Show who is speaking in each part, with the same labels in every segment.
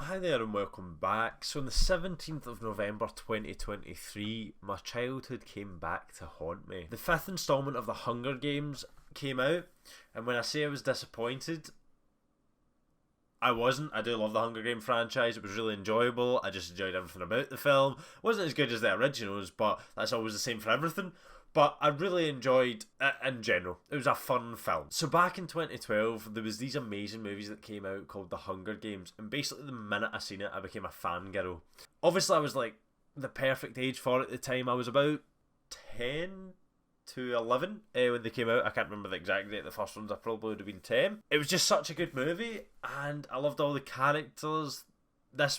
Speaker 1: Hi there and welcome back. So on the 17th of November 2023, my childhood came back to haunt me. The fifth instalment of the Hunger Games came out, and when I say I was disappointed, I wasn't. I do love the Hunger Game franchise. It was really enjoyable. I just enjoyed everything about the film. It wasn't as good as the originals, but that's always the same for everything. But I really enjoyed it in general. It was a fun film. So back in 2012, there was these amazing movies that came out called The Hunger Games. And basically the minute I seen it, I became a fangirl. Obviously, I was like the perfect age for it at the time. I was about 10 to 11 when they came out. I can't remember the exact date. The first ones I probably would have been 10. It was just such a good movie. And I loved all the characters. The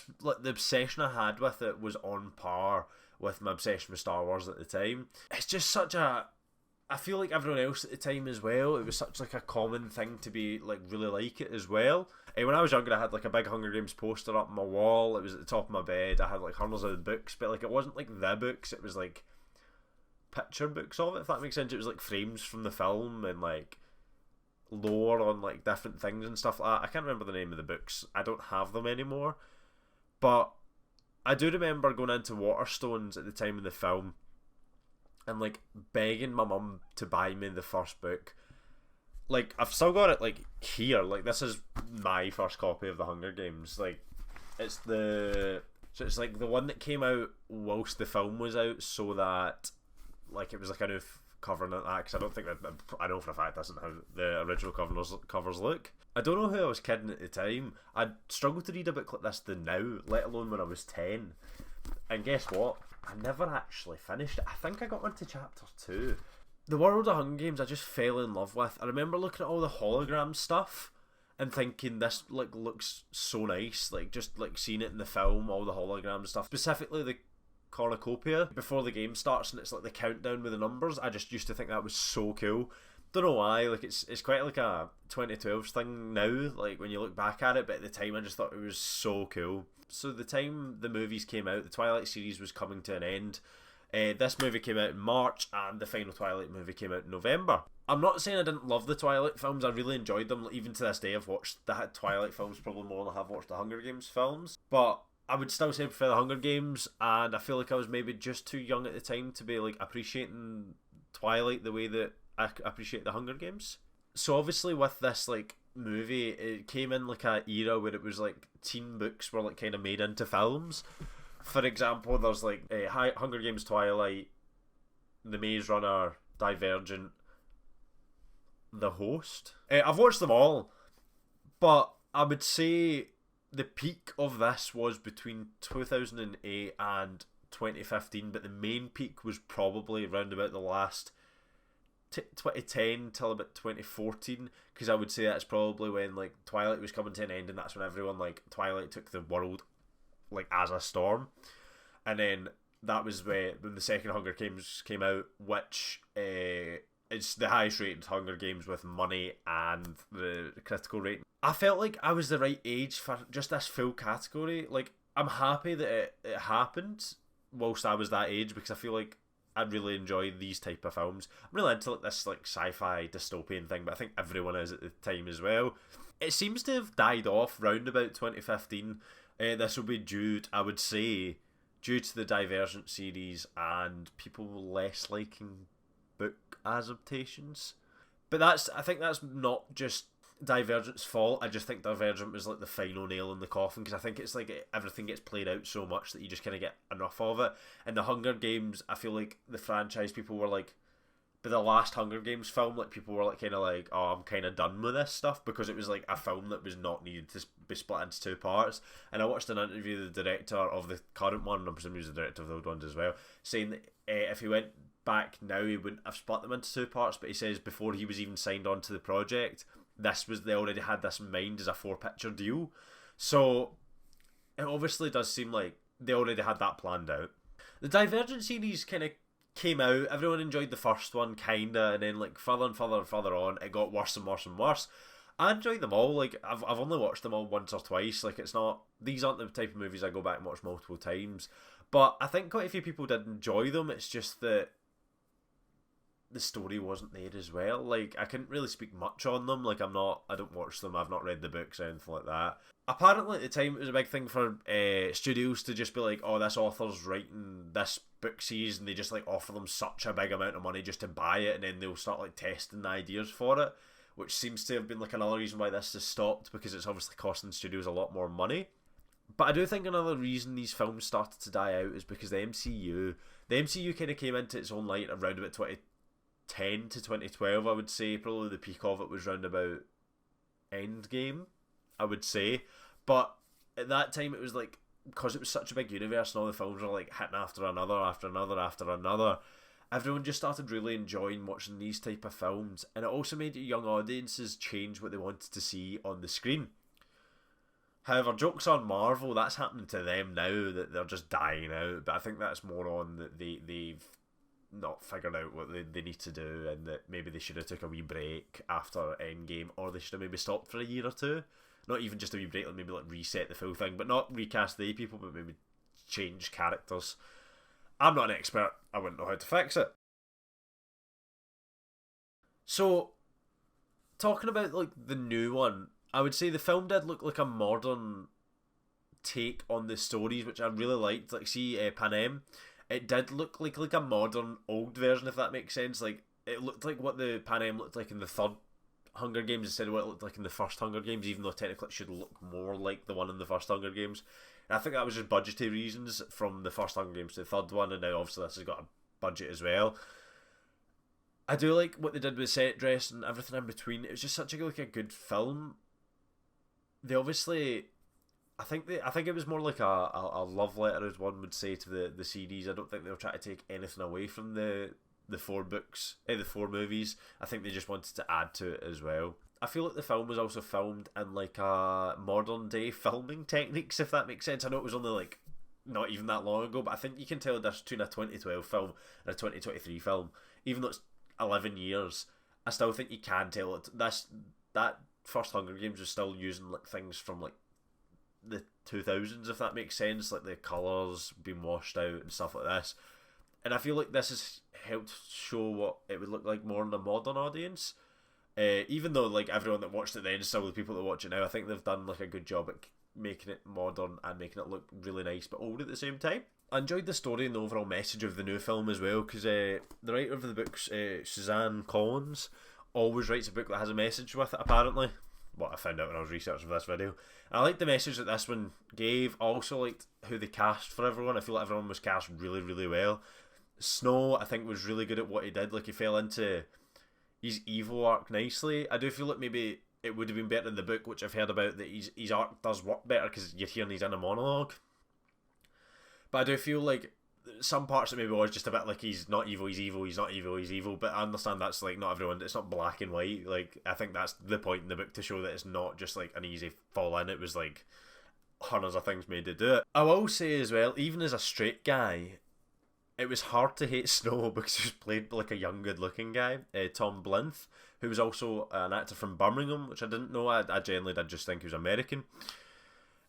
Speaker 1: obsession I had with it was on par with my obsession with Star Wars at the time. It's just such a... I feel like everyone else at the time as well, it was such like a common thing to be like really like it as well. When I was younger, I had like a big Hunger Games poster up on my wall. It was at the top of my bed. I had like hundreds of the books, but like it wasn't like the books. It was like picture books of it, if that makes sense. It was like frames from the film and like lore on like different things and stuff like that. I can't remember the name of the books. I don't have them anymore. But I do remember going into Waterstones at the time of the film and like begging my mum to buy me the first book. Like I've still got it like here. Like this is my first copy of the Hunger Games. Like it's like the one that came out whilst the film was out, so that like it was like kind of covering it that, because I don't think that, I know for a fact that's not how the original covers look. I don't know who I was kidding at the time. I struggled to read a book like this than now, let alone when I was 10. And guess what? I never actually finished it. I think I got on to chapter 2. The world of Hunger Games I just fell in love with. I remember looking at all the hologram stuff and thinking this like looks so nice. Like just like seeing it in the film, all the hologram stuff. Specifically the cornucopia before the game starts and it's like the countdown with the numbers. I just used to think that was so cool. Don't know why, like it's quite like a 2012 thing now, like when you look back at it, but at the time I just thought it was so cool. So the time the movies came out, the Twilight series was coming to an end. This movie came out in March and the final Twilight movie came out in November. I'm not saying I didn't love the Twilight films, I really enjoyed them. Even to this day I've watched the Twilight films probably more than I have watched the Hunger Games films, but I would still say I prefer the Hunger Games, and I feel like I was maybe just too young at the time to be like appreciating Twilight the way that I appreciate the Hunger Games. So obviously with this like movie, it came in like a era where it was like teen books were like kind of made into films. For example, there's like Hunger Games Twilight, The Maze Runner, Divergent, The Host. I've watched them all, but I would say the peak of this was between 2008 and 2015, but the main peak was probably around about the last 2010 till about 2014, because I would say that's probably when like Twilight was coming to an end, and that's when everyone like Twilight took the world like as a storm. And then that was when the second Hunger Games came out, which it's the highest rated Hunger Games with money and the critical rating. I felt like I was the right age for just this full category. Like I'm happy that it happened whilst I was that age, because I feel like I really enjoy these type of films. I'm really into like this like sci-fi dystopian thing, but I think everyone is at the time as well. It seems to have died off round about 2015. This will be due, I would say, due to the Divergent series and people less liking book adaptations. But I think that's not just Divergent's fault. I just think Divergent was like the final nail in the coffin, because I think it's like everything gets played out so much that you just kind of get enough of it. And the Hunger Games, I feel like the franchise people were like, but the last Hunger Games film, like people were like kind of like, oh, I'm kind of done with this stuff, because it was like a film that was not needed to be split into two parts. And I watched an interview with the director of the current one, and I'm presuming he was the director of the old ones as well, saying that if he went back now he wouldn't have split them into two parts, but he says before he was even signed on to the project, they already had this in mind as a 4-picture deal. So it obviously does seem like they already had that planned out. The Divergent series kind of came out, everyone enjoyed the first one kinda, and then like further and further and further on it got worse and worse and worse. I enjoyed them all. Like I've only watched them all once or twice. Like these aren't the type of movies I go back and watch multiple times, but I think quite a few people did enjoy them. It's just that the story wasn't there as well. Like, I couldn't really speak much on them. Like, I don't watch them, I've not read the books or anything like that. Apparently at the time it was a big thing for studios to just be like, oh, this author's writing this book series, and they just like offer them such a big amount of money just to buy it, and then they'll start like testing the ideas for it, which seems to have been like another reason why this has stopped, because it's obviously costing studios a lot more money. But I do think another reason these films started to die out is because the MCU kind of came into its own light around about 2010 to 2012, I would say. Probably the peak of it was round about Endgame, I would say. But at that time, it was like, because it was such a big universe and all the films were like hitting after another, after another, after another, everyone just started really enjoying watching these type of films. And it also made young audiences change what they wanted to see on the screen. However, jokes on Marvel, that's happening to them now, that they're just dying out. But I think that's more on that they've not figured out what they need to do, and that maybe they should have took a wee break after Endgame, or they should have maybe stopped for a year or two. Not even just a wee break, like maybe like reset the full thing, but not recast the people, but maybe change characters. I'm not an expert, I wouldn't know how to fix it. So, talking about like the new one, I would say the film did look like a modern take on the stories, which I really liked. Like, see, Panem, it did look like a modern old version, if that makes sense. Like, it looked like what the Panem looked like in the third Hunger Games instead of what it looked like in the first Hunger Games, even though technically it should look more like the one in the first Hunger Games. And I think that was just budgetary reasons from the first Hunger Games to the third one, and now obviously this has got a budget as well. I do like what they did with set dress and everything in between. It was just such a good film. They obviously, I think it was more like a love letter, as one would say, to the series. I don't think they were trying to take anything away from the four books, the four movies. I think they just wanted to add to it as well. I feel like the film was also filmed in like a modern day filming techniques, if that makes sense. I know it was only like not even that long ago, but I think you can tell this between a 2012 film and a 2023 film. Even though it's 11 years, I still think you can tell it. That first Hunger Games was still using like things from like the 2000s, if that makes sense, like the colours being washed out and stuff like this. And I feel like this has helped show what it would look like more in a modern audience. Even though like everyone that watched it then, still the people that watch it now, I think they've done like a good job at making it modern and making it look really nice but old at the same time. I enjoyed the story and the overall message of the new film as well, because the writer of the books, Suzanne Collins, always writes a book that has a message with it, apparently. What I found out when I was researching for this video. And I liked the message that this one gave. I also liked who they cast for everyone. I feel like everyone was cast really, really well. Snow, I think, was really good at what he did. Like, he fell into his evil arc nicely. I do feel like maybe it would have been better in the book, which I've heard about, that his arc does work better because you're hearing he's in a monologue. But I do feel like some parts of maybe was just a bit like he's not evil, he's evil, he's not evil, he's evil. But I understand that's like not everyone, it's not black and white. Like, I think that's the point in the book, to show that it's not just like an easy fall in. It was like hundreds of things made to do it. I will say as well, even as a straight guy, it was hard to hate Snow because he was played by like a young, good-looking guy, Tom Blyth, who was also an actor from Birmingham, which I didn't know. I generally did just think he was American.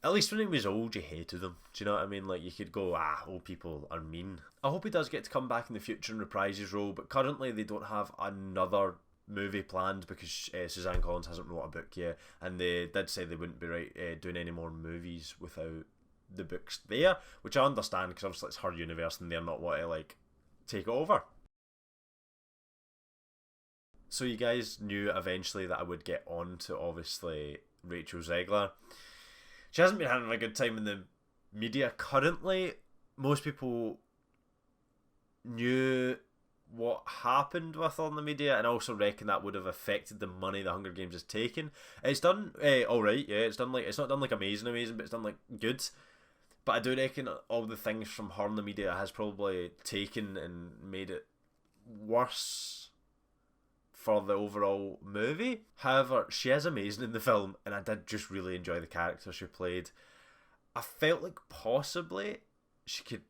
Speaker 1: At least when he was old, you hated him. Do you know what I mean? Like, you could go, old people are mean. I hope he does get to come back in the future and reprise his role, but currently they don't have another movie planned because Suzanne Collins hasn't wrote a book yet, and they did say they wouldn't be doing any more movies without the books there, which I understand because obviously it's her universe and they're not want to like take it over. So you guys knew eventually that I would get on to obviously Rachel Zegler. She hasn't been having a good time in the media currently. Most people knew what happened with her in the media, and also reckon that would have affected the money the Hunger Games has taken. It's done alright, yeah. It's not done like amazing, but it's done like good. But I do reckon all the things from her in the media has probably taken and made it worse for the overall movie. However, she is amazing in the film, and I did just really enjoy the character she played. I felt like possibly she could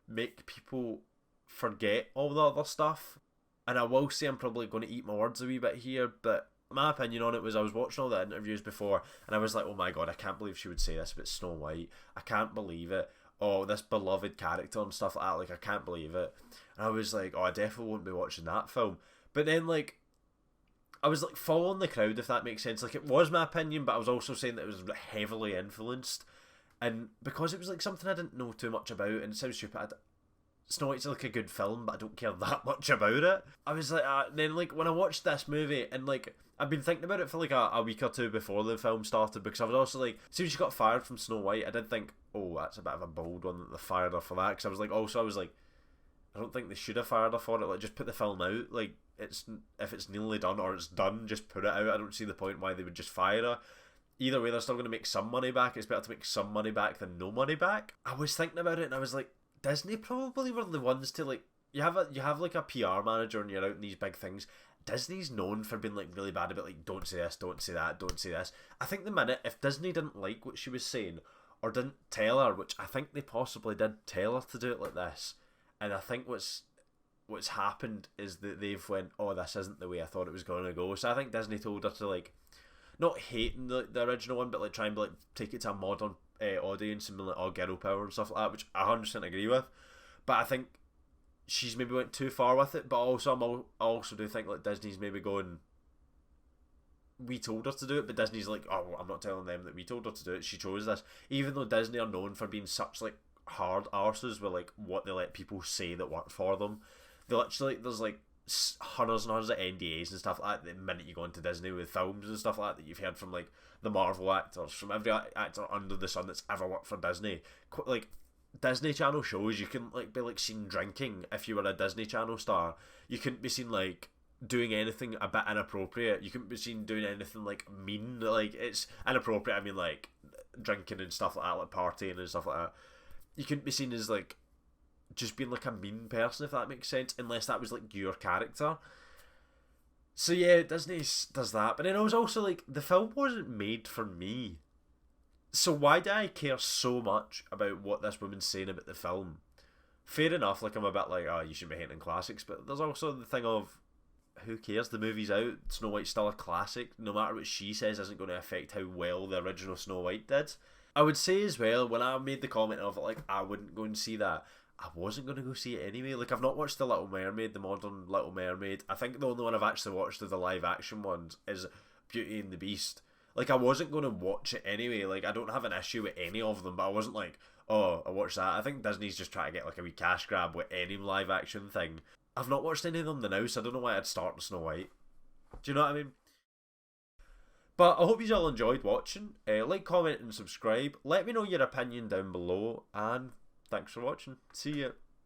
Speaker 1: make people forget all the other stuff. And I will say I'm probably going to eat my words a wee bit here, but my opinion on it was, I was watching all the interviews before and I was like, oh my god, I can't believe she would say this about Snow White. I can't believe it. oh, this beloved character and stuff like that, like I can't believe it. And I was like, oh, I definitely won't be watching that film. But then like I was like following the crowd, if that makes sense. Like it was my opinion, but I was also saying that it was heavily influenced. And because it was like something I didn't know too much about, and it sounds stupid, Snow White's like a good film, but I don't care that much about it. I was like, then like when I watched this movie, and like I've been thinking about it for like a week or two before the film started, because I was also like, as soon as she got fired from Snow White, I did think, oh, that's a bit of a bold one that they fired her for that, because I was like, I don't think they should have fired her for it. Like, just put the film out. Like, if it's nearly done or it's done, just put it out. I don't see the point why they would just fire her. Either way, they're still going to make some money back. It's better to make some money back than no money back. I was thinking about it, and I was like, Disney probably were the ones to like. You have like a PR manager, and you're out in these big things. Disney's known for being like really bad about like, don't say this, don't say that, don't say this. I think the minute if Disney didn't like what she was saying or didn't tell her, which I think they possibly did tell her to do it like this, and I think what's happened is that they've went, oh, this isn't the way I thought it was going to go. So I think Disney told her to like, not hating the original one, but like try and like take it to a modern audience and be like, oh, girl power and stuff like that, which I 100% agree with. But I think she's maybe went too far with it. But also, I also do think like Disney's maybe going, we told her to do it, but Disney's like, oh, I'm not telling them that we told her to do it. She chose this, even though Disney are known for being such like hard arses with like what they let people say that work for them. They literally, there's like hundreds and hundreds of NDAs and stuff like that the minute you go into Disney with films and stuff like that you've heard from like the Marvel actors, from every actor under the sun that's ever worked for Disney. Like Disney Channel shows, you can like be like seen drinking if you were a Disney Channel star. You couldn't be seen like doing anything a bit inappropriate. You couldn't be seen doing anything like mean. Like it's inappropriate, I mean like drinking and stuff like that, like partying and stuff like that. You couldn't be seen as like just being like a mean person, if that makes sense, unless that was like your character. So yeah, Disney does that. But then I was also like, the film wasn't made for me, so why do I care so much about what this woman's saying about the film? Fair enough, like I'm a bit like, oh, you should be hating classics, but there's also the thing of, who cares, the movie's out, Snow White's still a classic. No matter what she says isn't going to affect how well the original Snow White did. I would say as well, when I made the comment of like, I wouldn't go and see that, I wasn't going to go see it anyway. Like, I've not watched The Little Mermaid, the modern Little Mermaid. I think the only one I've actually watched of the live action ones is Beauty and the Beast. Like, I wasn't going to watch it anyway. Like, I don't have an issue with any of them, but I wasn't like, oh, I watched that. I think Disney's just trying to get like a wee cash grab with any live action thing. I've not watched any of them now, so I don't know why I'd start with Snow White. Do you know what I mean? But I hope you all enjoyed watching. Like, comment and subscribe. Let me know your opinion down below, and thanks for watching. See ya.